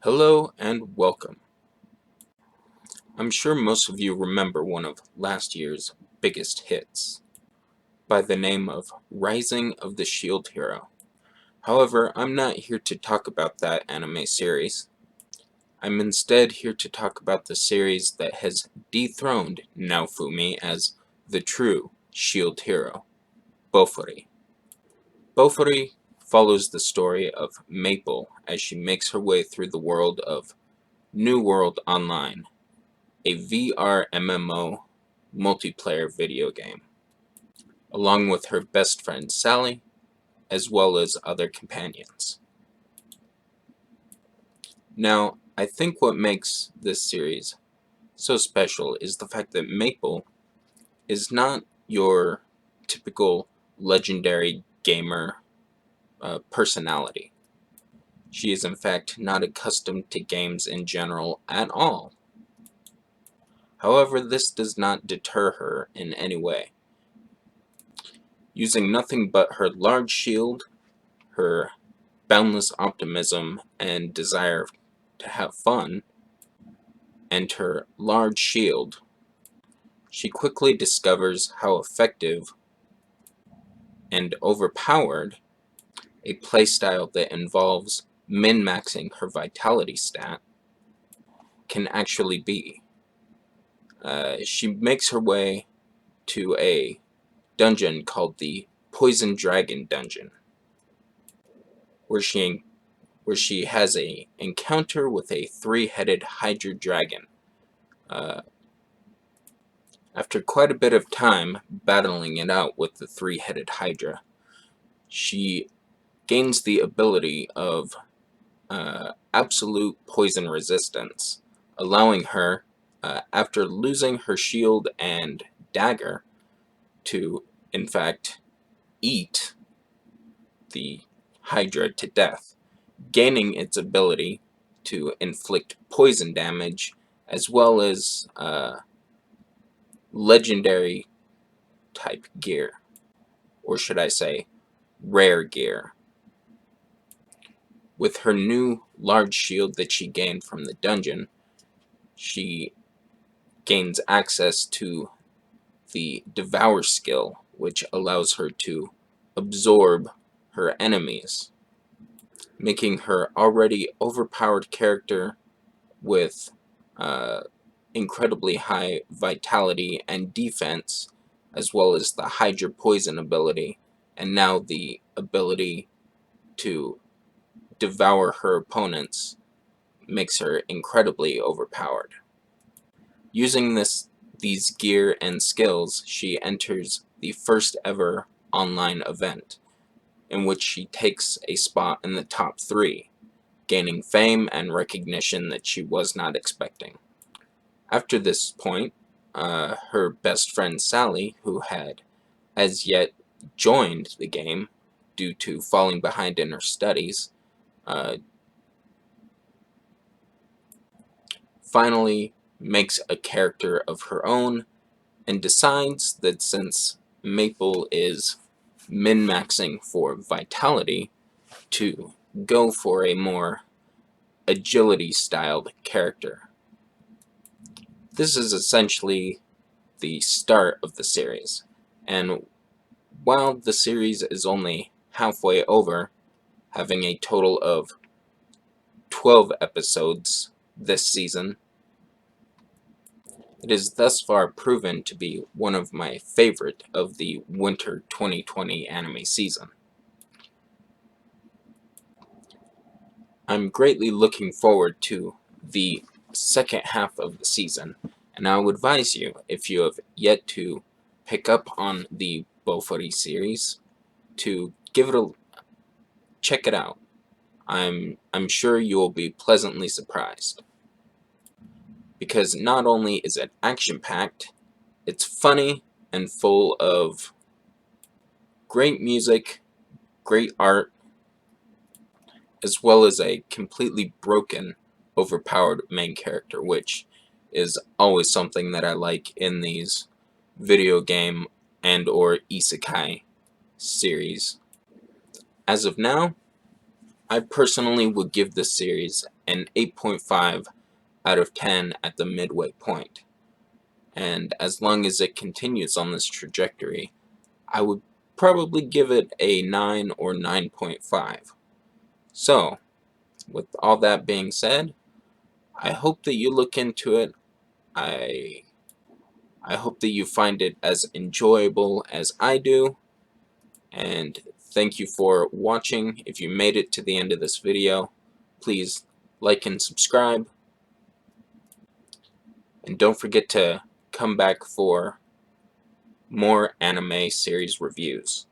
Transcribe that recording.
Hello and welcome. I'm sure most of you remember one of last year's biggest hits, by the name of Rising of the Shield Hero. However, I'm not here to talk about that anime series. I'm instead here to talk about the series that has dethroned Naofumi as the true Shield Hero, Bofuri. Bofuri follows the story of Maple as she makes her way through the world of New World Online, a VR MMO multiplayer video game, along with her best friend Sally, as well as other companions. Now, I think what makes this series so special is the fact that Maple is not your typical legendary gamer personality. She is in fact not accustomed to games in general at all. However, this does not deter her in any way. Using nothing but her large shield, her boundless optimism and desire to have fun, and her large shield, she quickly discovers how effective and overpowered a playstyle that involves min-maxing her vitality stat can actually be. She makes her way to a dungeon called the Poison Dragon Dungeon, where she has a encounter with a three-headed Hydra dragon. After quite a bit of time battling it out with the three-headed Hydra, she gains the ability of absolute poison resistance, allowing her, after losing her shield and dagger, to, in fact, eat the Hydra to death, gaining its ability to inflict poison damage as well as legendary type gear, or should I say rare gear. With her new large shield that she gained from the dungeon, she gains access to the Devour skill, which allows her to absorb her enemies, making her already overpowered character with incredibly high vitality and defense, as well as the Hydra poison ability, and now the ability to devour her opponents makes her incredibly overpowered. Using these gear and skills, she enters the first ever online event, in which she takes a spot in the top 3, gaining fame and recognition that she was not expecting. After this point, her best friend Sally, who had as yet joined the game due to falling behind in her studies, finally makes a character of her own and decides that since Maple is min-maxing for vitality, to go for a more agility-styled character. This is essentially the start of the series, and while the series is only halfway over, having a total of 12 episodes this season, it is thus far proven to be one of my favorite of the winter 2020 anime season. I'm greatly looking forward to the second half of the season, and I would advise you, if you have yet to pick up on the Bofuri series, to check it out. I'm sure you will be pleasantly surprised, because not only is it action-packed, it's funny and full of great music, great art, as well as a completely broken, overpowered main character, which is always something that I like in these video game and or isekai series. As of now, I personally would give this series an 8.5 out of 10 at the midway point. And as long as it continues on this trajectory, I would probably give it a 9 or 9.5. So, with all that being said, I hope that you look into it. I hope that you find it as enjoyable as I do. And thank you for watching. If you made it to the end of this video, please like and subscribe. And don't forget to come back for more anime series reviews.